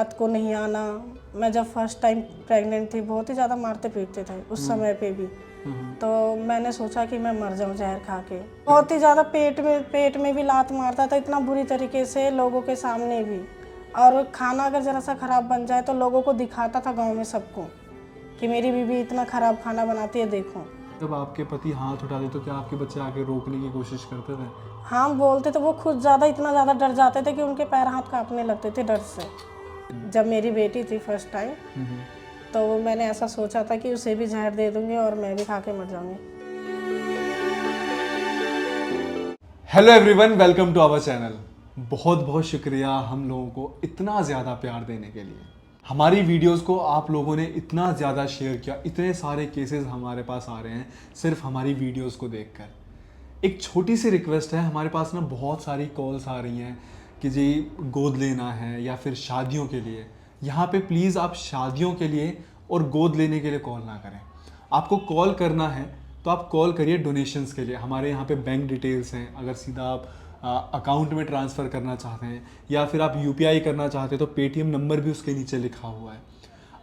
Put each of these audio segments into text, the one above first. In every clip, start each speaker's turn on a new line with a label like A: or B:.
A: रात को नहीं आना। मैं जब फर्स्ट टाइम प्रेग्नेंट थी बहुत ही ज़्यादा मारते पीटते थे उस समय पे भी। तो मैंने सोचा कि मैं मर जाऊं जहर खा के। बहुत ही ज़्यादा पेट में भी लात मारता था, इतना बुरी तरीके से, लोगों के सामने भी। और खाना अगर ज़रा सा ख़राब बन जाए तो लोगों को दिखाता था गांव में सबको कि मेरी बीवी इतना ख़राब खाना बनाती है, देखो।
B: जब आपके पति हाथ उठाते तो क्या आपके बच्चे आके रोकने की कोशिश करते थे?
A: हाँ बोलते, तो वो खुद इतना ज़्यादा डर जाते थे कि उनके पैर हाथ कांपने लगते थे डर से। जब मेरी बेटी थी फर्स्ट टाइम, तो मैंने ऐसा सोचा था कि उसे भी जहर दे दूंगी और मैं भी खा के मर जाऊंगी।
B: Hello everyone, welcome to our channel. बहुत बहुत शुक्रिया हम लोगों को इतना ज़्यादा प्यार देने के लिए। हमारी वीडियोस को आप लोगों ने इतना ज़्यादा शेयर किया, इतने सारे केसेस हमारे पास आ रहे हैं सिर्फ हमारी वीडियोस को देखकर। एक छोटी सी रिक्वेस्ट है, हमारे पास ना बहुत सारी कॉल्स आ रही हैं कि जी गोद लेना है या फिर शादियों के लिए। यहाँ पे प्लीज़ आप शादियों के लिए और गोद लेने के लिए कॉल ना करें। आपको कॉल करना है तो आप कॉल करिए डोनेशंस के लिए। हमारे यहाँ पे बैंक डिटेल्स हैं, अगर सीधा आप अकाउंट में ट्रांसफ़र करना चाहते हैं या फिर आप यूपीआई करना चाहते हैं तो पेटीएम नंबर भी उसके नीचे लिखा हुआ है।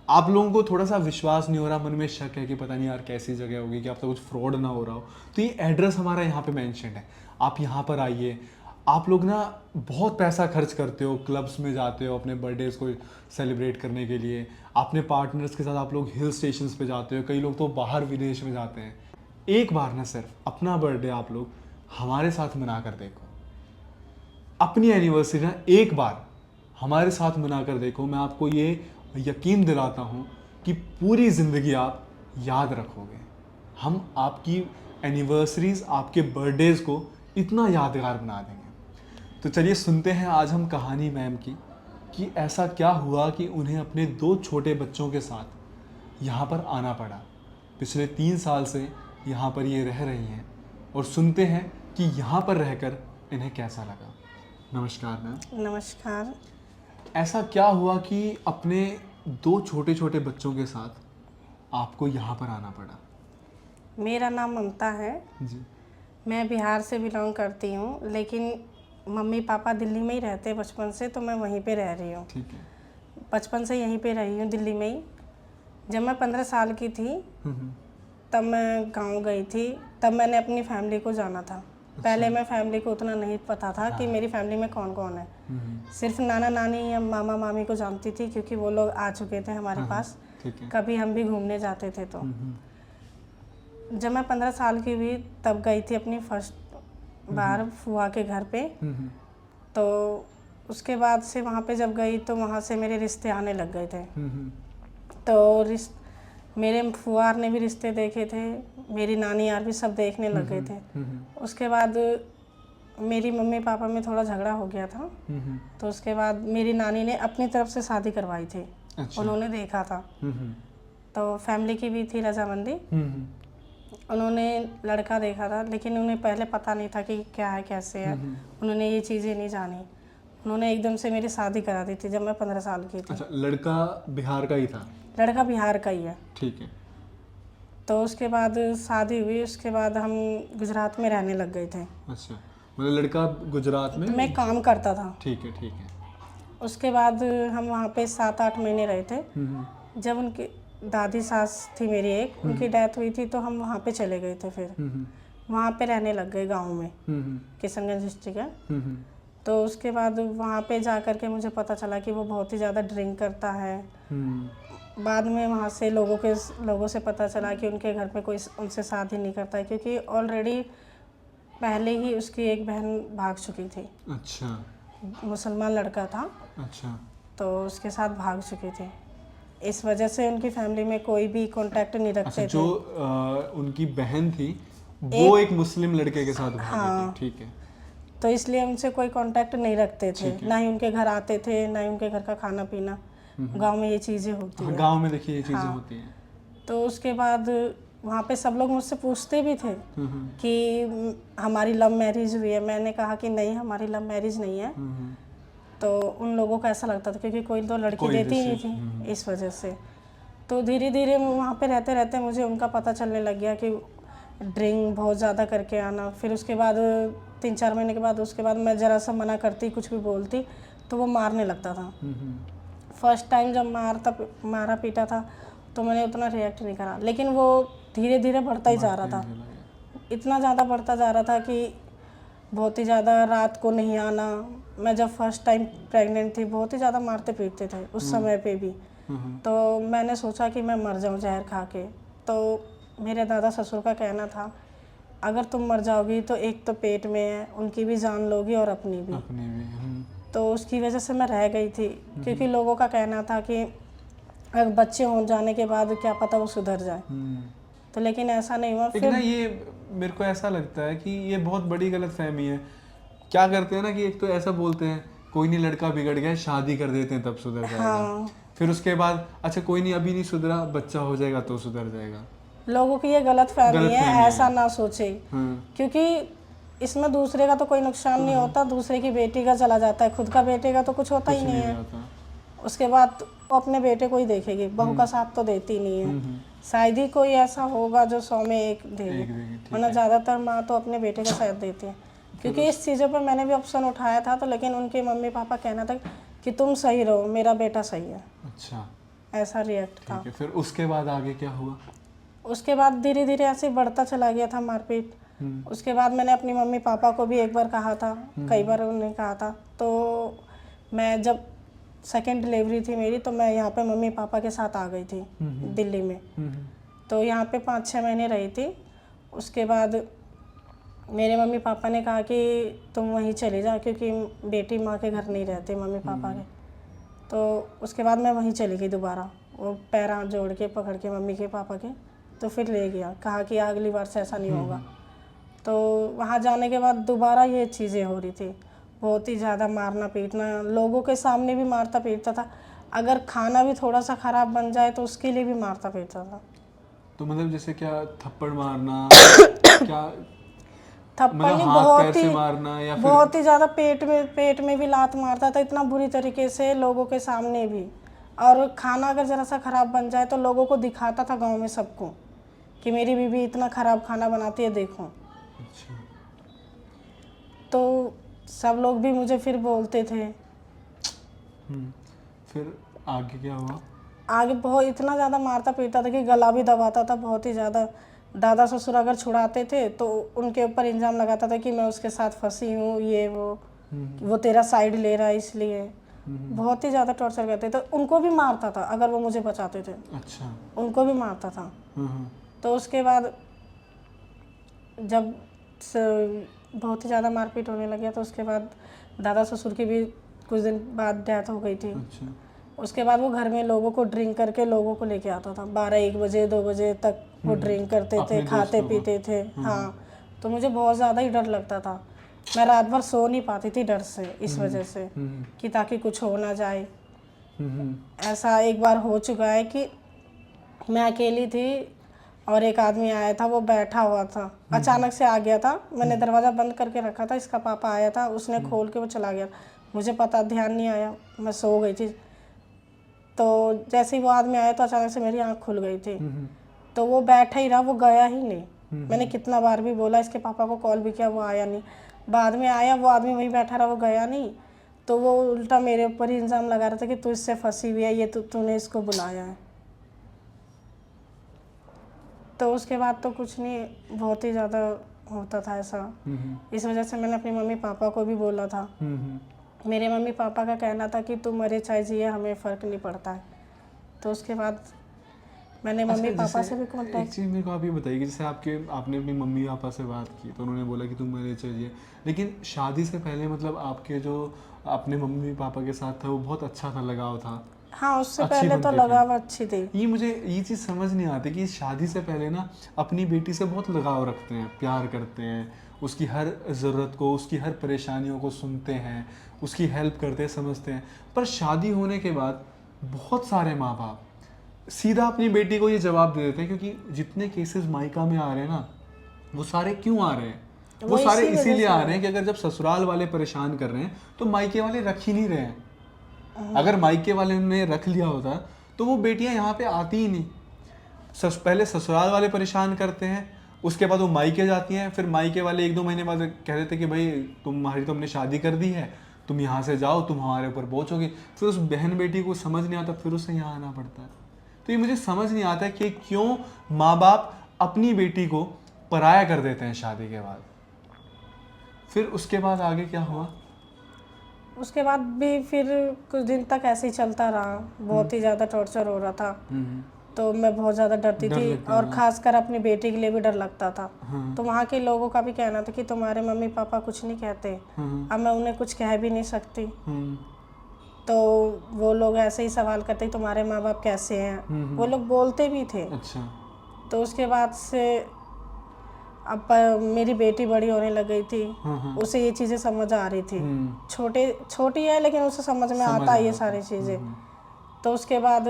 B: आप लोगों को थोड़ा सा विश्वास नहीं हो रहा, मन में शक है कि पता नहीं यार कैसी जगह होगी, कि आप तो कुछ फ्रॉड ना हो रहा हो, तो ये एड्रेस हमारा यहाँ पे मेंशन है, आप यहाँ पर आइए। आप लोग ना बहुत पैसा खर्च करते हो, क्लब्स में जाते हो अपने बर्थडेज को सेलिब्रेट करने के लिए, अपने पार्टनर्स के साथ आप लोग हिल स्टेशंस पे जाते हो, कई लोग तो बाहर विदेश में जाते हैं। एक बार ना सिर्फ अपना बर्थडे आप लोग हमारे साथ मना कर देखो। अपनी एनिवर्सरी ना एक बार हमारे साथ मना कर देखो। मैं आपको ये यकीन दिलाता हूँ कि पूरी ज़िंदगी आप याद रखोगे। हम आपकी एनिवर्सरीज, आपके बर्थडेज़ को इतना यादगार बना देंगे। तो चलिए सुनते हैं आज हम कहानी मैम की, कि ऐसा क्या हुआ कि उन्हें अपने 2 छोटे बच्चों के साथ यहाँ पर आना पड़ा। पिछले 3 साल से यहाँ पर ये रह रही हैं और सुनते हैं कि यहाँ पर रहकर इन्हें कैसा लगा। नमस्कार मैम।
A: नमस्कार।
B: ऐसा क्या हुआ कि अपने 2 छोटे छोटे बच्चों के साथ आपको यहाँ पर आना पड़ा?
A: मेरा नाम ममता है।
B: जी।
A: मैं बिहार से बिलोंग करती हूँ, लेकिन मम्मी पापा दिल्ली में ही रहते हैं बचपन से, तो मैं वहीं पे रह रही हूँ।
B: ठीक है।
A: बचपन से यहीं पे रही हूँ, दिल्ली में ही। जब मैं 15 साल की थी तब मैं गांव गई थी। तब मैंने अपनी फैमिली को जाना था। पहले मैं फैमिली को उतना नहीं पता था कि मेरी फैमिली में कौन कौन है। सिर्फ नाना नानी या मामा मामी को जानती थी, क्योंकि वो लोग आ चुके थे हमारे पास।
B: ठीक है।
A: कभी हम भी घूमने जाते थे। तो जब मैं 15 साल की हुई तब गई थी अपनी फर्स्ट बार फुआ के घर पे। तो उसके बाद से वहाँ पे जब गई तो वहाँ से मेरे रिश्ते आने लग गए थे। तो मेरे फुआर ने भी रिश्ते देखे थे, मेरी नानी यार भी सब देखने लग गए थे। उसके बाद मेरी मम्मी पापा में थोड़ा झगड़ा हो गया था। तो उसके बाद मेरी नानी ने अपनी तरफ से शादी करवाई थी।
B: अच्छा।
A: उन्होंने देखा था। तो फैमिली की भी थी रजामंदी। उन्होंने लड़का देखा था, लेकिन उन्हें पहले पता नहीं था कि क्या है कैसे है। उन्होंने ये चीज़ें नहीं जानी। उन्होंने एकदम से मेरी शादी करा दी थी जब मैं 15 साल की थी।
B: अच्छा, लड़का बिहार का ही था?
A: लड़का बिहार का ही है।
B: ठीक है।
A: तो उसके बाद शादी हुई, उसके बाद हम गुजरात में रहने लग गए थे।
B: अच्छा, मतलब लड़का गुजरात में?
A: मैं काम करता था।
B: ठीक है, ठीक है।
A: उसके बाद हम वहाँ पे 7-8 महीने रहे थे। जब उनकी दादी सास थी मेरी एक, उनकी डेथ हुई थी, तो हम वहाँ पे चले गए थे। फिर वहाँ पे रहने लग गए गांव में, किशनगंज डिस्ट्रिक्ट है। तो उसके बाद वहाँ पे जा कर के मुझे पता चला कि वो बहुत ही ज़्यादा ड्रिंक करता है। बाद में वहाँ से लोगों से पता चला कि उनके घर में कोई उनसे शादी नहीं करता है, क्योंकि ऑलरेडी पहले ही उसकी एक बहन भाग चुकी थी।
B: अच्छा।
A: मुसलमान लड़का था।
B: अच्छा।
A: तो उसके साथ भाग चुकी थी। इस वजह से उनकी फैमिली में कोई भी कांटेक्ट नहीं रखते थे।
B: जो उनकी बहन थी वो एक मुस्लिम लड़के के साथ भागी थी। ठीक है।
A: तो इसलिए उनसे कोई कांटेक्ट नहीं रखते थे, ना ही उनके घर आते थे, ना ही उनके घर का खाना पीना। गांव में ये चीज़ें होती हैं।
B: गांव में देखिए ये चीज़ें होती हैं।
A: तो उसके बाद वहाँ पे सब लोग मुझसे पूछते भी थे कि हमारी लव मैरिज हुई है। मैंने कहा कि नहीं, हमारी लव मैरिज नहीं है। तो उन लोगों को ऐसा लगता था क्योंकि कोई तो लड़की देती ही नहीं थी, इस वजह से। तो धीरे धीरे वहाँ पे रहते रहते मुझे उनका पता चलने लग गया कि ड्रिंक बहुत ज़्यादा करके आना। फिर उसके बाद 3-4 महीने के बाद उसके बाद मैं ज़रा सा मना करती, कुछ भी बोलती, तो वो मारने लगता था। फर्स्ट टाइम जब मारा पीटा था तो मैंने उतना रिएक्ट नहीं करा, लेकिन वो धीरे धीरे बढ़ता ही जा रहा था, इतना ज़्यादा बढ़ता जा रहा था कि बहुत ही ज़्यादा रात को नहीं आना। मैं जब फर्स्ट टाइम प्रेग्नेंट थी बहुत ही ज़्यादा मारते पीटते थे उस समय पे भी। तो मैंने सोचा कि मैं मर जाऊं जहर खा के। तो मेरे दादा ससुर का कहना था अगर तुम मर जाओगी तो एक तो पेट में है, उनकी भी जान लोगी और अपनी भी। तो उसकी वजह से मैं रह गई थी, क्योंकि लोगों का कहना था कि अगर बच्चे हो जाने के बाद क्या पता वो सुधर जाए। तो लेकिन ऐसा नहीं हुआ।
B: लेकिन ना ये मेरे को ऐसा लगता है कि ये बहुत बड़ी गलतफहमी है। क्या करते हैं ना कि एक तो ऐसा बोलते हैं कोई नहीं, लड़का बिगड़ गया, शादी कर देते हैं तब सुधर जाएगा।
A: हाँ।
B: फिर उसके बाद अच्छा कोई नहीं अभी नहीं सुधरा, बच्चा हो जाएगा तो सुधर जाएगा।
A: लोगों की ये गलतफहमी है, ऐसा ना सोचे। क्योंकि इसमें दूसरे का तो कोई नुकसान नहीं होता, दूसरे की बेटी का चला जाता है, खुद का बेटे का तो कुछ होता ही नहीं है। उसके बाद वो अपने बेटे को ही देखेगी, बहू का साथ तो देती नहीं है। शायद ही कोई ऐसा होगा जो 100 में एक देगी, वरना ज़्यादातर माँ तो अपने बेटे का साथ देती है। क्योंकि इस चीज़ों पर मैंने भी ऑप्शन उठाया था, तो लेकिन उनके मम्मी पापा कहना था कि तुम सही रहो, मेरा बेटा सही है।
B: अच्छा,
A: ऐसा रिएक्ट था।
B: फिर उसके बाद आगे क्या हुआ?
A: उसके बाद धीरे धीरे ऐसे बढ़ता चला गया था मारपीट। उसके बाद मैंने अपनी मम्मी पापा को भी एक बार कहा था, कई बार उन्होंने कहा था। तो मैं जब सेकेंड डिलीवरी थी मेरी, तो मैं यहाँ पे मम्मी पापा के साथ आ गई थी दिल्ली में। तो यहाँ पे 5-6 महीने रही थी। उसके बाद मेरे मम्मी पापा ने कहा कि तुम वहीं चले जाओ, क्योंकि बेटी माँ के घर नहीं रहती मम्मी पापा के। तो उसके बाद मैं वहीं चली गई दोबारा, वो पैर हाथ जोड़ के पकड़ के मम्मी के पापा के। तो फिर ले गया, कहा कि अगली बार से ऐसा नहीं होगा। तो वहाँ जाने के बाद दोबारा ये चीज़ें हो रही थी, बहुत ही ज़्यादा मारना पीटना, लोगों के सामने भी मारता पीटता था। अगर खाना भी थोड़ा सा ख़राब बन जाए तो उसके लिए भी मारता पीटता था।
B: तो मतलब जैसे क्या थप्पड़ मारना क्या
A: थप्पड़ नहीं, बहुत ही ज़्यादा पेट में भी लात मारता था, इतना बुरी तरीके से लोगों के सामने भी। और खाना अगर ज़रा सा ख़राब बन जाए तो लोगों को दिखाता था गांव में सबको कि मेरी बीवी इतना ख़राब खाना बनाती है, देखो।
B: अच्छा।
A: तो सब लोग भी मुझे फिर बोलते थे।
B: फिर आगे क्या हुआ?
A: आगे बहुत इतना ज़्यादा मारता पीटता था कि गला भी दबाता था बहुत ही ज़्यादा। दादा ससुर अगर छुड़ाते थे तो उनके ऊपर इल्ज़ाम लगाता था कि मैं उसके साथ फंसी हूँ, ये वो तेरा साइड ले रहा है, इसलिए बहुत ही ज़्यादा टॉर्चर करते थे। उनको भी मारता था अगर वो मुझे बचाते थे।
B: अच्छा।
A: उनको भी मारता था। तो उसके बाद जब बहुत ही ज़्यादा मारपीट होने लग गया, तो उसके बाद दादा ससुर की भी कुछ दिन बाद डेथ हो गई थी।
B: अच्छा।
A: उसके बाद वो घर में लोगों को ड्रिंक करके लोगों को लेके आता था, 12-1 बजे 2 बजे तक वो ड्रिंक करते थे, खाते पीते थे। हाँ, तो मुझे बहुत ज़्यादा ही डर लगता था। मैं रात भर सो नहीं पाती थी डर से, इस वजह से कि ताकि कुछ हो ना जाए। ऐसा एक बार हो चुका है कि मैं अकेली थी और एक आदमी आया था, वो बैठा हुआ था, अचानक से आ गया था। मैंने दरवाज़ा बंद करके रखा था, इसका पापा आया था, उसने खोल के वो चला गया। मुझे पता ध्यान नहीं आया, मैं सो गई थी। तो जैसे ही वो आदमी आया तो अचानक से मेरी आँख खुल गई थी। तो वो बैठा ही रहा, वो गया ही नहीं। मैंने कितना बार भी बोला, इसके पापा को कॉल भी किया, वो आया नहीं। बाद में आया, वो आदमी वहीं बैठा रहा, वो गया नहीं। तो वो उल्टा मेरे ऊपर ही इल्ज़ाम लगा रहा था कि तू इससे फंसी हुई है, ये तूने इसको बुलाया है। तो उसके बाद तो कुछ नहीं, बहुत ही ज़्यादा होता था ऐसा। इस वजह से मैंने अपनी मम्मी पापा को भी बोला था। मेरे मम्मी पापा का कहना था कि तू मरे चाहे जिए, हमें फ़र्क नहीं पड़ता है। तो उसके बाद मैंने मम्मी पापा से भी कांटेक्ट।
B: एक चीज़ मेरे को आप ये बताइए कि जैसे आपने अपनी मम्मी पापा से बात की तो उन्होंने बोला कि तुम मरे चाहिए, लेकिन शादी से पहले मतलब आपके जो अपने मम्मी पापा के साथ था वो बहुत अच्छा था, लगाव था?
A: हाँ, उससे पहले तो लगाव अच्छी थी।
B: ये मुझे ये चीज़ समझ नहीं आती कि शादी से पहले ना अपनी बेटी से बहुत लगाव रखते हैं, प्यार करते हैं, उसकी हर ज़रूरत को, उसकी हर परेशानियों को सुनते हैं, उसकी हेल्प करते हैं, समझते हैं। पर शादी होने के बाद बहुत सारे माँ बाप सीधा अपनी बेटी को ये जवाब दे देते हैं, क्योंकि जितने केसेस मायका में आ रहे हैं ना, वो सारे क्यों आ रहे हैं? वो सारे इसीलिए आ रहे हैं कि अगर जब ससुराल वाले परेशान कर रहे हैं तो मायके वाले रख ही नहीं रहे हैं। अगर मायके वाले ने रख लिया होता तो वो बेटियां यहाँ पे आती ही नहीं। पहले ससुराल वाले परेशान करते हैं, उसके बाद वो मायके जाती हैं, फिर मायके वाले 1-2 महीने बाद कह देते कि भाई तुम्हारी तो हमने शादी कर दी है, तुम यहाँ से जाओ, तुम हमारे ऊपर बोझ होगी। फिर उस बहन बेटी को समझ नहीं आता, फिर उसे यहाँ आना पड़ता है। तो ये मुझे समझ नहीं आता कि क्यों माँ बाप अपनी बेटी को पराया कर देते हैं शादी के बाद। फिर उसके बाद आगे क्या हुआ?
A: उसके बाद भी फिर कुछ दिन तक ऐसे ही चलता रहा, बहुत ही ज़्यादा टॉर्चर हो रहा था। तो मैं बहुत ज़्यादा डरती थी, और ख़ासकर अपनी बेटी के लिए भी डर लगता था। तो वहाँ के लोगों का भी कहना था कि तुम्हारे मम्मी पापा कुछ नहीं कहते, अब मैं उन्हें कुछ कह भी नहीं सकती। तो वो लोग ऐसे ही सवाल करते तुम्हारे माँ बाप कैसे हैं, वो लोग बोलते भी थे।
B: अच्छा।
A: तो उसके बाद से अब मेरी बेटी बड़ी होने लग गई थी, उसे ये चीज़ें समझ आ रही थी। छोटी है लेकिन उसे समझ में आता है ये सारी चीज़ें। तो उसके बाद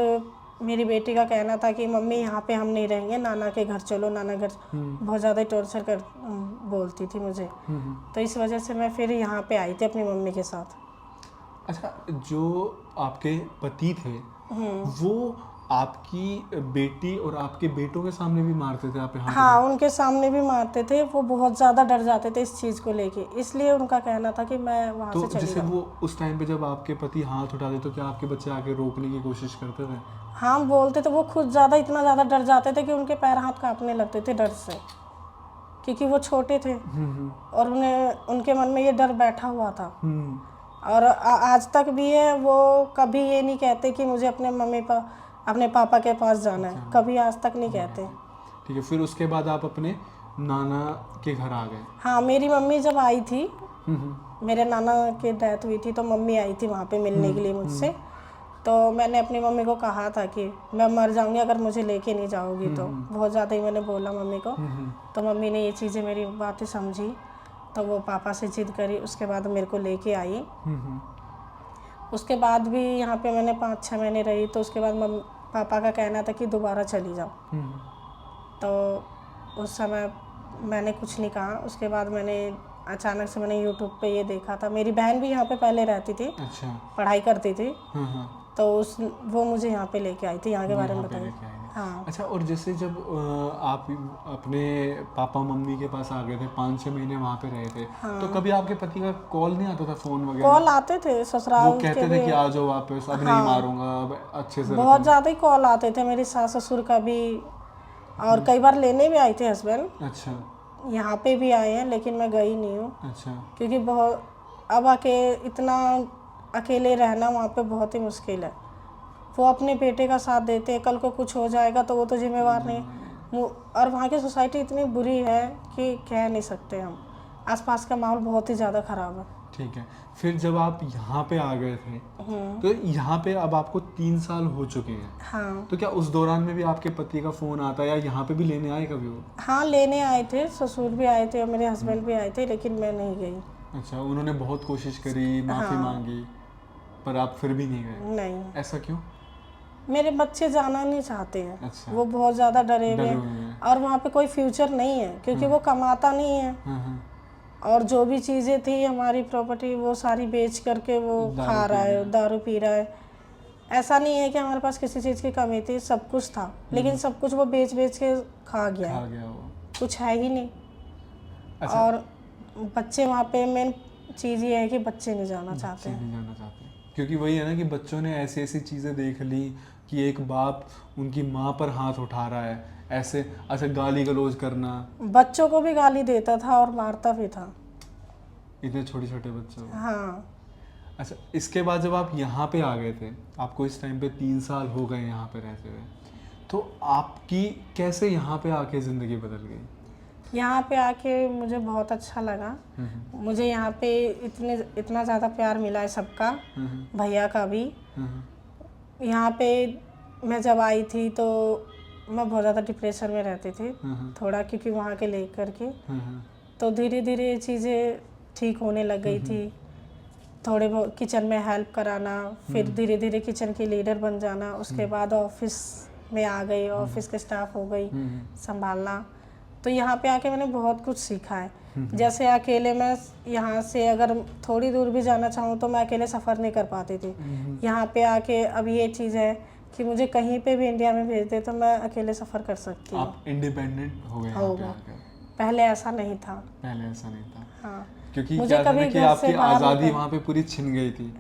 A: मेरी बेटी का कहना था कि मम्मी यहाँ पे हम नहीं रहेंगे, नाना के घर चलो, नाना घर। बहुत ज़्यादा टॉर्चर कर बोलती थी मुझे। तो इस वजह से मैं फिर यहाँ पे आई थी अपनी मम्मी के साथ।
B: अच्छा, जो आपके पति थे वो आपकी बेटी और आपके बेटों के सामने भी मारते थे? आप यहाँ?
A: हाँ, उनके सामने भी मारते थे। वो बहुत ज़्यादा डर जाते थे इस चीज़ को लेके, इसलिए उनका कहना था कि मैं वहाँ से चली
B: जैसे
A: जाऊँ।
B: वो उस टाइम पे जब आपके पति हाथ उठाते तो क्या आपके बच्चे आके रोकने की कोशिश करते थे?
A: हाँ, बोलते थे। वो खुद ज़्यादा इतना ज़्यादा डर जाते थे कि उनके पैर हाथ कांपने लगते थे डर से, क्योंकि वो छोटे थे और उन्हें उनके मन में ये डर बैठा हुआ था। और आज तक भी है। वो कभी ये नहीं कहते कि मुझे अपने पापा के पास जाना है, कभी आज तक नहीं कहते।
B: ठीक है, फिर उसके बाद आप अपने नाना के घर आ गए?
A: हाँ, मेरी मम्मी जब आई थी, मेरे नाना की डेथ हुई थी, तो मम्मी आई थी वहाँ पे मिलने के लिए मुझसे। तो मैंने अपनी मम्मी को कहा था कि मैं मर जाऊंगी अगर मुझे लेके नहीं जाओगी। तो बहुत ज़्यादा ही मैंने बोला मम्मी को। तो मम्मी ने ये चीज़ें मेरी बातें समझी, तो वो पापा से जिद करी, उसके बाद मेरे को लेके आई। उसके बाद भी यहाँ पे मैंने 5-6 महीने रही। तो उसके बाद पापा का कहना था कि दोबारा चली जाओ। तो उस समय मैंने कुछ नहीं कहा। उसके बाद मैंने अचानक से मैंने यूट्यूब पे ये देखा था। मेरी बहन भी यहाँ पे पहले रहती थी।
B: अच्छा।
A: पढ़ाई करती थी। तो वो मुझे यहाँ पे लेके आई थी। यहाँ के बारे में बताइए। हाँ।
B: अच्छा, और जैसे जब आप अपने पापा मम्मी के पास आ गए थे, 5-6 महीने वहाँ पे रहे थे, तो कभी आपके पति का कॉल नहीं आता था, फोन वगैरह?
A: कॉल आते थे ससुराल
B: वो कहते थे कि आ जाओ वापस, अब नहीं मारूंगा, अब अच्छे से
A: बहुत ज़्यादा ही कॉल आते थे। मेरे सास ससुर का भी, और कई बार लेने भी आए थे हस्बैंड।
B: अच्छा।
A: यहाँ पे भी आए हैं, लेकिन मैं गई नहीं हूँ।
B: अच्छा।
A: क्योंकि बहुत इतना अकेले रहना वहाँ पे बहुत ही मुश्किल है। वो अपने बेटे का साथ देते हैं, कल को कुछ हो जाएगा तो वो तो जिम्मेवार नहीं। और वहाँ की सोसाइटी इतनी बुरी है कि कह नहीं सकते हम। आसपास का माहौल बहुत ही ज़्यादा ख़राब है।
B: ठीक है, फिर जब आप यहाँ पे आ गए थे, तो यहाँ पे अब आपको 3 साल हो चुके हैं।
A: हाँ।
B: तो क्या उस दौरान में भी आपके पति का फ़ोन आता है, या यहाँ पे भी लेने आए कभी वो?
A: हाँ, लेने आए थे, ससुर भी आए थे और मेरे हस्बैंड भी आए थे, लेकिन मैं नहीं गई।
B: अच्छा, उन्होंने बहुत कोशिश करी, माफ़ी मांगी, पर आप फिर भी नहीं गए?
A: नहीं।
B: ऐसा क्यों?
A: मेरे बच्चे जाना नहीं चाहते हैं।
B: अच्छा।
A: वो बहुत ज़्यादा डरे हुए हैं, और वहाँ पे कोई फ्यूचर नहीं है, क्योंकि वो कमाता नहीं है। और जो भी चीज़ें थी हमारी प्रॉपर्टी, वो सारी बेच करके वो खा रहा है, दारू पी रहा है। ऐसा नहीं है कि हमारे पास किसी चीज़ की कमी थी, सब कुछ था, लेकिन सब कुछ वो बेच के खा गया है।
B: वो
A: कुछ है ही नहीं।
B: अच्छा।
A: और बच्चे वहाँ पे, मेन चीज़ ये है कि बच्चे नहीं जाना चाहते हैं।
B: नहीं जाना चाहते, क्योंकि वही है ना कि बच्चों ने ऐसी ऐसी चीज़ें देख ली कि एक बाप उनकी माँ पर हाथ उठा रहा है, ऐसे अच्छा गाली गलौज करना।
A: बच्चों को भी गाली देता था और मारता भी था,
B: इतने छोटे छोटे बच्चों को।
A: हाँ।
B: अच्छा, इसके बाद जब आप यहाँ पे आ गए थे, आपको इस टाइम पे 3 साल हो गए यहाँ पे रहते हुए, तो आपकी कैसे यहाँ पे आके ज़िंदगी बदल गई?
A: यहाँ पे आके मुझे बहुत अच्छा लगा। मुझे यहाँ पे इतना ज़्यादा प्यार मिला है सबका, भैया का भी। यहाँ पे मैं जब आई थी तो मैं बहुत ज़्यादा डिप्रेशन में रहती थी थोड़ा, क्योंकि वहाँ के लेकर के। तो धीरे धीरे चीज़ें ठीक होने लग गई थी। थोड़े बहुत किचन में हेल्प कराना, फिर धीरे धीरे किचन की लीडर बन जाना। उसके बाद ऑफिस में आ गई, ऑफिस के स्टाफ हो गई संभालना। तो यहाँ पे आके मैंने बहुत कुछ सीखा है। जैसे अकेले मैं यहाँ से अगर थोड़ी दूर भी जाना चाहूँ तो मैं अकेले सफ़र नहीं कर पाती थी। यहाँ पे आके अब ये चीज़ है कि मुझे कहीं पे भी इंडिया में भेज दे तो मैं अकेले सफ़र कर सकती हूँ।
B: आप इंडिपेंडेंट हो गए?
A: पहले ऐसा नहीं था।
B: पहले ऐसा नहीं था।
A: हाँ,
B: क्योंकि
A: मुझे
B: क्या था ना
A: कभी
B: कि
A: घर
B: आपकी
A: से बाहर
B: आज़ादी
A: निकल-
B: वहाँ पे पूरी छिन गई थी।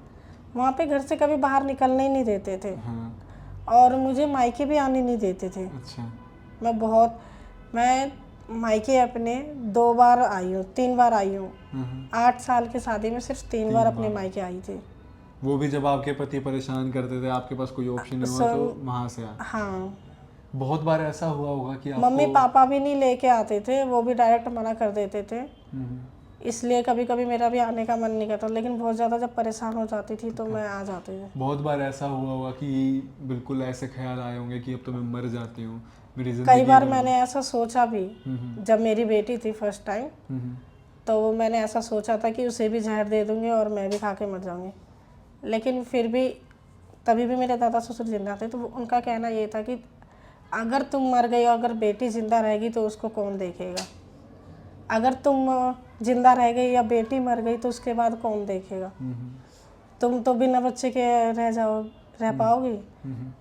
A: वहाँ पे घर से कभी बाहर निकलने ही नहीं देते थे,
B: हाँ।
A: और मुझे मायके भी आने नहीं देते थे।
B: अच्छा।
A: मैं मायके अपने 2 बार आई हूँ, 3 बार आई हूँ।
B: हाँ।
A: 8 साल की शादी में सिर्फ 3 बार अपने मायके आई थी।
B: वो भी जब आपके पति परेशान करते थे, आपके पास कोई ऑप्शन नहीं हुआ तो वहाँ से आ।
A: हाँ,
B: बहुत बार ऐसा हुआ होगा कि
A: मम्मी
B: आपको
A: पापा भी नहीं लेके आते थे, वो भी डायरेक्ट मना कर देते थे। इसलिए कभी कभी मेरा भी आने का मन नहीं करता, लेकिन बहुत ज़्यादा जब परेशान हो जाती थी तो मैं आ जाती थी।
B: बहुत बार ऐसा हुआ होगा कि बिल्कुल ऐसे ख्याल आए होंगे कि अब तो मैं मर जाती हूँ, मेरी
A: कई
B: जिंदगी
A: बार
B: में।
A: मैंने ऐसा सोचा भी, जब मेरी बेटी थी फर्स्ट टाइम, तो मैंने ऐसा सोचा था कि उसे भी जहर दे दूंगी और मैं भी खा के मर जाऊंगी। लेकिन फिर भी तभी भी मेरे दादा ससुर जिंदा थे, तो उनका कहना ये था कि अगर तुम मर गई और अगर बेटी जिंदा रहेगी तो उसको कौन देखेगा, अगर तुम जिंदा रह गई या बेटी मर गई तो उसके बाद कौन देखेगा, तुम तो बिना बच्चे के रह पाओगी।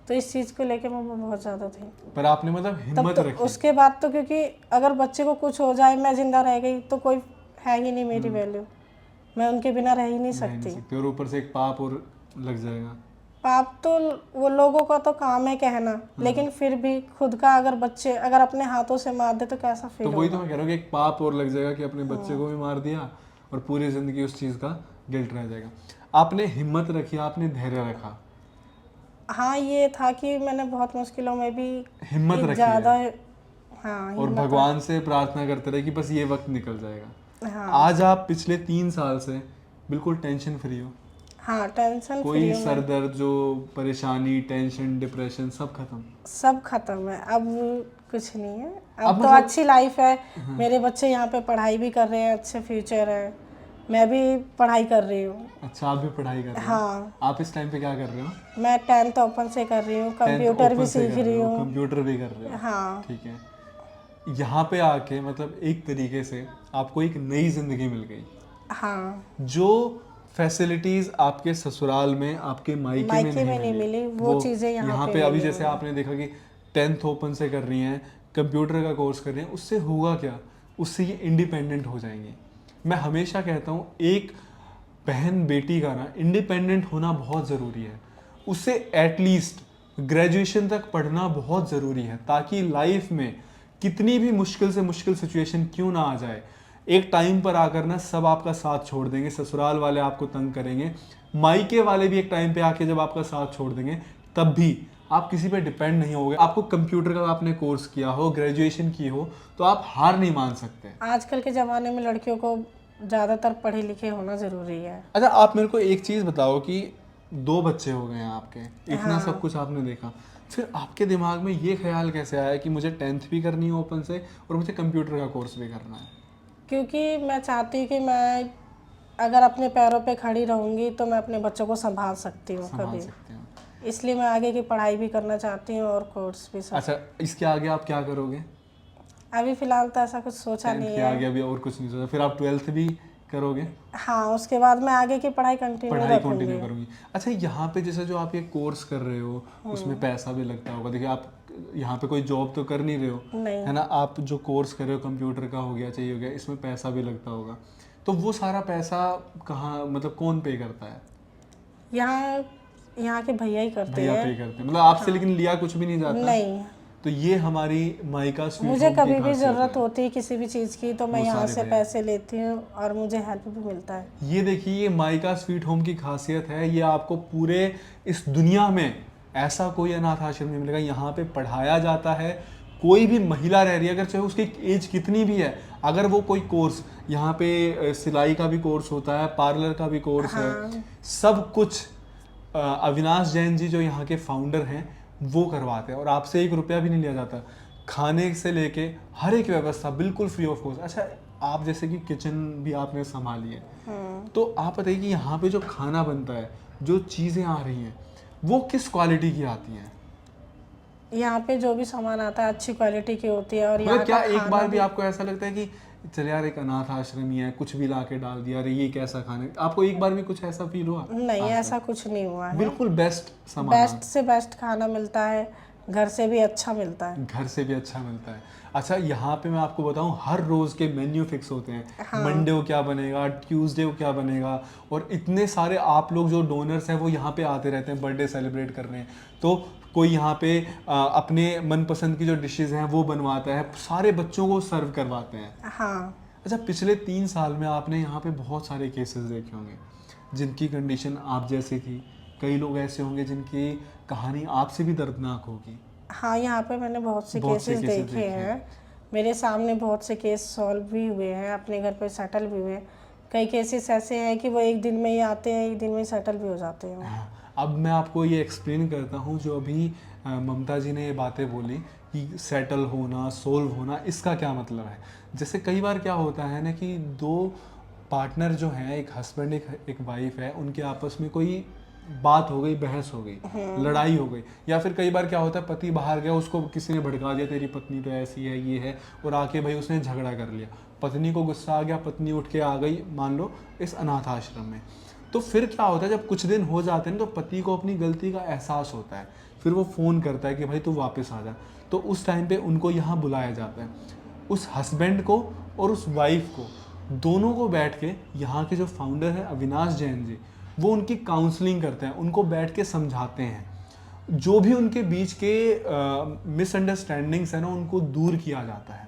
A: तो इस चीज़ को लेके मैं बहुत ज़्यादा थी।
B: पर आपने मतलब
A: तब
B: हिम्मत
A: तो
B: रखी।
A: उसके बाद तो, क्योंकि अगर बच्चे को कुछ हो जाए, मैं जिंदा रह गई तो कोई है ही नहीं मेरी वैल्यू, मैं उनके बिना रह ही नहीं सकती।
B: और ऊपर से एक पाप और लग जाएगा।
A: पाप तो वो लोगों का तो काम है कहना, लेकिन फिर भी खुद का अगर बच्चे अगर अपने हाथों से मार दे तो कैसा फील
B: तो वही तो मैं कह रहा हूँ कि एक पाप और लग जाएगा कि अपने बच्चे को भी मार दिया और पूरी जिंदगी उस चीज़ का गिल्ट रह जाएगा। आपने हिम्मत रखी, आपने धैर्य रखा।
A: हाँ, ये था कि मैंने बहुत मुश्किलों में भी
B: हिम्मत रखी
A: ज़्यादा,
B: है।
A: हाँ,
B: और भगवान से प्रार्थना करते रहे कि बस ये वक्त निकल जाएगा।
A: हाँ,
B: आज आप पिछले 3 साल से बिल्कुल टेंशन फ्री हो।
A: हाँ, टेंशन
B: कोई
A: फ्री हूँ
B: सर
A: मैं।
B: दर्द, जो परेशानी, टेंशन, डिप्रेशन सब खत्म।
A: सब खत्म है, अब कुछ नहीं है। अब तो
B: मतलब
A: अच्छी लाइफ है, मेरे बच्चे यहाँ पे पढ़ाई भी कर रहे हैं, अच्छे फ्यूचर है, मैं भी पढ़ाई कर रही हूँ।
B: अच्छा, आप भी पढ़ाई कर रहे हो?
A: हाँ,
B: आप इस टाइम पे क्या कर रहे हो?
A: मैं 10th ओपन से कर रही हूँ, कंप्यूटर भी सीख रही हूँ।
B: कंप्यूटर भी कर रहे हो?
A: हाँ,
B: ठीक है। यहाँ पे आके मतलब एक तरीके से आपको एक नई जिंदगी मिल गई।
A: हाँ,
B: जो फैसिलिटीज आपके ससुराल में, आपके मायके में नहीं
A: मिली, वो चीज़ें यहाँ पे
B: अभी
A: मिली
B: जैसे आपने देखा कि 10th ओपन से कर रही हैं, कंप्यूटर का कोर्स कर रही हैं, उससे होगा क्या? उससे ये इंडिपेंडेंट हो जाएंगे। मैं हमेशा कहता हूँ एक बहन बेटी का ना इंडिपेंडेंट होना बहुत ज़रूरी है। उससे एटलीस्ट ग्रेजुएशन तक पढ़ना बहुत ज़रूरी है, ताकि लाइफ में कितनी भी मुश्किल से मुश्किल सिचुएशन क्यों ना आ जाए, एक टाइम पर आकर ना सब आपका साथ छोड़ देंगे। ससुराल वाले आपको तंग करेंगे, मायके वाले भी एक टाइम पे आके जब आपका साथ छोड़ देंगे, तब भी आप किसी पे डिपेंड नहीं होगे। आपको कंप्यूटर का आपने कोर्स किया हो, ग्रेजुएशन की हो, तो आप हार नहीं मान सकते।
A: आजकल के ज़माने में लड़कियों को ज़्यादातर पढ़े लिखे होना ज़रूरी है।
B: अच्छा, आप मेरे को एक चीज़ बताओ कि 2 बच्चे हो गए हैं आपके, इतना सब कुछ आपने देखा, फिर आपके दिमाग में ये ख्याल कैसे आया कि मुझे 10th भी करनी है ओपन से और मुझे कंप्यूटर का कोर्स भी करना है?
A: क्योंकि मैं चाहती हूँ कि मैं अगर अपने पैरों पे खड़ी रहूँगी तो मैं अपने बच्चों को संभाल सकती हूँ कभी, इसलिए मैं आगे की पढ़ाई भी करना चाहती हूँ और कोर्स भी।
B: अच्छा, इसके आगे आप क्या करोगे?
A: अभी फिलहाल तो ऐसा कुछ सोचा नहीं है।
B: आगे अभी और कुछ नहीं सोचा? फिर आप 12th भी करोगे?
A: हाँ, उसके बाद मैं आगे की पढ़ाई कंटिन्यू
B: करूँगी। अच्छा, यहाँ पे जैसे जो आप ये कोर्स कर रहे हो उसमें पैसा भी लगता होगा। देखिए, आप यहाँ पे कोई जॉब तो कर नहीं रहे हो,
A: नहीं
B: है ना? आप जो कोर्स कर रहे हो कंप्यूटर का हो गया, चाहिए हो गया, इसमें पैसा भी लगता होगा। तो वो सारा पैसा कहाँ, मतलब कौन पे करता है?
A: यहाँ के भैया ही करते
B: भैया
A: हैं।
B: पे करते हैं मतलब आपसे? लेकिन लिया कुछ भी नहीं जाता?
A: नहीं।
B: तो ये हमारी मायका स्वीट
A: मुझे
B: होम की
A: कभी भी
B: खासियत
A: ज़रूरत
B: है।
A: होती है किसी भी चीज़ की तो मैं यहाँ से पैसे लेती हूँ और मुझे हेल्प भी मिलता है।
B: ये देखिए, ये मायका स्वीट होम की खासियत है। ये आपको पूरे इस दुनिया में ऐसा कोई अनाथ आश्रम नहीं मिलेगा। यहाँ पे पढ़ाया जाता है। कोई भी महिला रह रही है, अगर चाहे उसकी एज कितनी भी है, अगर वो कोई कोर्स, यहाँ पे सिलाई का भी कोर्स होता है, पार्लर का भी कोर्स है, सब कुछ अविनाश जैन जी जो यहाँ के फाउंडर हैं वो करवाते हैं और आपसे 1 रुपया भी नहीं लिया जाता। खाने से लेके हर एक व्यवस्था बिल्कुल फ्री ऑफ कॉस्ट। अच्छा, आप जैसे कि किचन भी आपने संभाली है, तो आप बताइए कि यहाँ पे जो खाना बनता है, जो चीज़ें आ रही हैं, वो किस क्वालिटी की आती हैं?
A: यहाँ पे जो भी सामान आता है अच्छी क्वालिटी की होती है। और यहाँ
B: क्या एक बार भी आपको ऐसा लगता है कि चल यार एक अनाथ आश्रम ही है, कुछ भी ला के डाल दिया, अरे ये कैसा खाना है? आपको एक बार भी कुछ ऐसा फील हुआ?
A: नहीं, ऐसा कुछ नहीं हुआ है।
B: बिल्कुल बेस्ट सामान,
A: बेस्ट से बेस्ट खाना मिलता है। घर से भी अच्छा मिलता है।
B: घर से भी अच्छा मिलता है। अच्छा, यहाँ पे मैं आपको बताऊँ, हर रोज़ के मेन्यू फिक्स होते हैं।
A: हाँ।
B: मंडे को क्या बनेगा, ट्यूसडे को क्या बनेगा, और इतने सारे आप लोग जो डोनर्स हैं वो यहाँ पे आते रहते हैं बर्थडे सेलिब्रेट करने। तो कोई यहाँ पे अपने मनपसंद की जो डिशेज़ हैं वो बनवाता है, सारे बच्चों को सर्व करवाते हैं।
A: हाँ।
B: अच्छा, पिछले 3 साल में आपने यहाँ पे बहुत सारे केसेस देखे होंगे जिनकी कंडीशन आप जैसी थी। कई लोग ऐसे होंगे जिनकी कहानी आपसे भी दर्दनाक होगी।
A: हाँ, यहाँ पे मैंने बहुत से
B: बहुत से
A: केसेस
B: केसेस
A: देखे
B: देखे
A: हैं। मेरे सामने बहुत से केस सॉल्व भी हुए हैं, अपने घर पे सेटल भी हुए हैं। कई केसेस ऐसे हैं कि वो एक दिन में ही आते हैं, एक दिन में ही सेटल भी हो जाते हैं।
B: हाँ, अब मैं आपको ये एक्सप्लेन करता हूँ जो अभी ममता जी ने ये बातें बोली कि सेटल होना, सोल्व होना, इसका क्या मतलब है। जैसे कई बार क्या होता है ना कि दो पार्टनर जो हैं, एक हस्बैंड एक वाइफ है, उनके आपस में कोई बात हो गई, बहस हो गई, लड़ाई हो गई, या फिर कई बार क्या होता है पति बाहर गया, उसको किसी ने भड़का दिया, तेरी पत्नी तो ऐसी है, ये है, और आके भाई उसने झगड़ा कर लिया, पत्नी को गुस्सा आ गया, पत्नी उठ के आ गई मान लो इस अनाथ आश्रम में। तो फिर क्या होता है, जब कुछ दिन हो जाते हैं तो पति को अपनी गलती का एहसास होता है, फिर वो फ़ोन करता है कि भाई तू वापस आ जा। तो उस टाइम पे उनको यहाँ बुलाया जाता है, उस हस्बैंड को और उस वाइफ को, दोनों को बैठ के यहाँ के जो फाउंडर है अविनाश जैन जी, वो उनकी काउंसलिंग करते हैं, उनको बैठ के समझाते हैं, जो भी उनके बीच के मिसअंडरस्टैंडिंग्स है ना उनको दूर किया जाता है।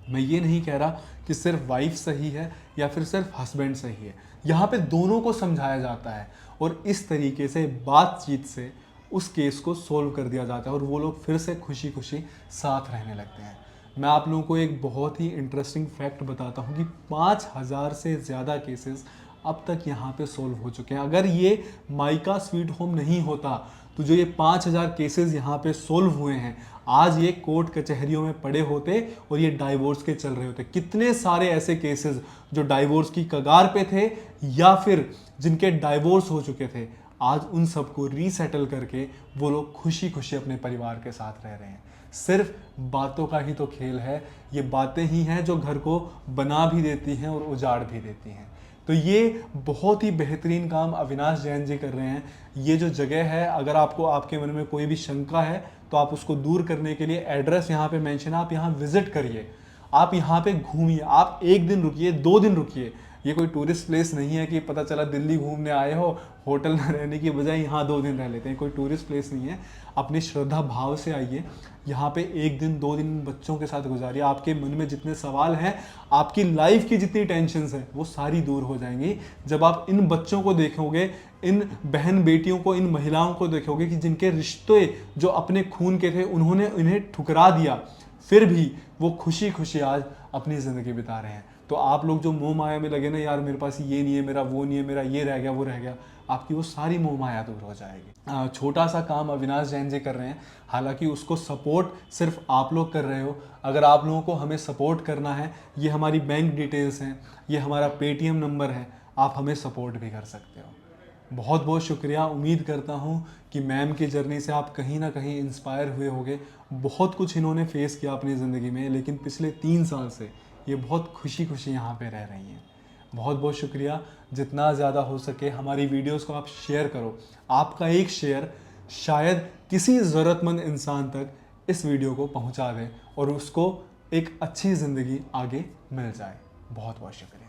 B: मैं ये नहीं कह रहा कि सिर्फ वाइफ सही है या फिर सिर्फ हस्बैंड सही है, यहाँ पे दोनों को समझाया जाता है और इस तरीके से बातचीत से उस केस को सोल्व कर दिया जाता है और वो लोग फिर से खुशी खुशी साथ रहने लगते हैं। मैं आप लोगों को एक बहुत ही इंटरेस्टिंग फैक्ट बताता हूँ कि 5000 से ज़्यादा केसेस अब तक यहाँ पे सोल्व हो चुके हैं। अगर ये माइका स्वीट होम नहीं होता तो जो ये 5000 केसेस यहाँ पे सोल्व हुए हैं, आज ये कोर्ट कचहरियों में पड़े होते और ये डाइवोर्स के चल रहे होते। कितने सारे ऐसे केसेस जो डाइवोर्स की कगार पे थे या फिर जिनके डाइवोर्स हो चुके थे, आज उन सबको रीसेटल करके वो लोग खुशी खुशी अपने परिवार के साथ रह रहे हैं। सिर्फ बातों का ही तो खेल है, ये बातें ही हैं जो घर को बना भी देती हैं और उजाड़ भी देती हैं। तो ये बहुत ही बेहतरीन काम अविनाश जैन जी कर रहे हैं। ये जो जगह है, अगर आपको आपके मन में कोई भी शंका है तो आप उसको दूर करने के लिए एड्रेस यहाँ पे मेंशन है, आप यहाँ विजिट करिए, आप यहाँ पे घूमिए, आप 1 दिन रुकिए, 2 दिन रुकिए। ये कोई टूरिस्ट प्लेस नहीं है कि पता चला दिल्ली घूमने आए हो, होटल में रहने की बजाय यहाँ 2 दिन रह लेते हैं। कोई टूरिस्ट प्लेस नहीं है, अपनी श्रद्धा भाव से आइए, यहाँ पे 1 दिन 2 दिन बच्चों के साथ गुजारिए। आपके मन में जितने सवाल हैं, आपकी लाइफ की जितनी टेंशन्स हैं, वो सारी दूर हो जाएंगी जब आप इन बच्चों को देखोगे, इन बहन बेटियों को, इन महिलाओं को देखोगे कि जिनके रिश्ते जो अपने खून के थे उन्होंने इन्हें ठुकरा दिया, फिर भी वो खुशी खुशी आज अपनी ज़िंदगी बिता रहे हैं। तो आप लोग जो मोह माया में लगे ना, यार मेरे पास ये नहीं है, मेरा वो नहीं है, मेरा ये रह गया, वो रह गया, आपकी वो सारी मोह माया दूर हो जाएगी। छोटा सा काम अविनाश जैन जी कर रहे हैं, हालांकि उसको सपोर्ट सिर्फ आप लोग कर रहे हो। अगर आप लोगों को हमें सपोर्ट करना है, ये हमारी बैंक डिटेल्स हैं, ये हमारा पेटीएम नंबर है, आप हमें सपोर्ट भी कर सकते हो। बहुत बहुत शुक्रिया। उम्मीद करता हूँ कि मैम की जर्नी से आप कहीं ना कहीं इंस्पायर हुए होंगे। बहुत कुछ इन्होंने फेस किया अपनी ज़िंदगी में, लेकिन पिछले 3 साल से ये बहुत खुशी खुशी यहाँ पे रह रही हैं। बहुत बहुत शुक्रिया। जितना ज़्यादा हो सके हमारी वीडियोस को आप शेयर करो। आपका एक शेयर शायद किसी ज़रूरतमंद इंसान तक इस वीडियो को पहुँचा दे और उसको एक अच्छी ज़िंदगी आगे मिल जाए। बहुत बहुत शुक्रिया।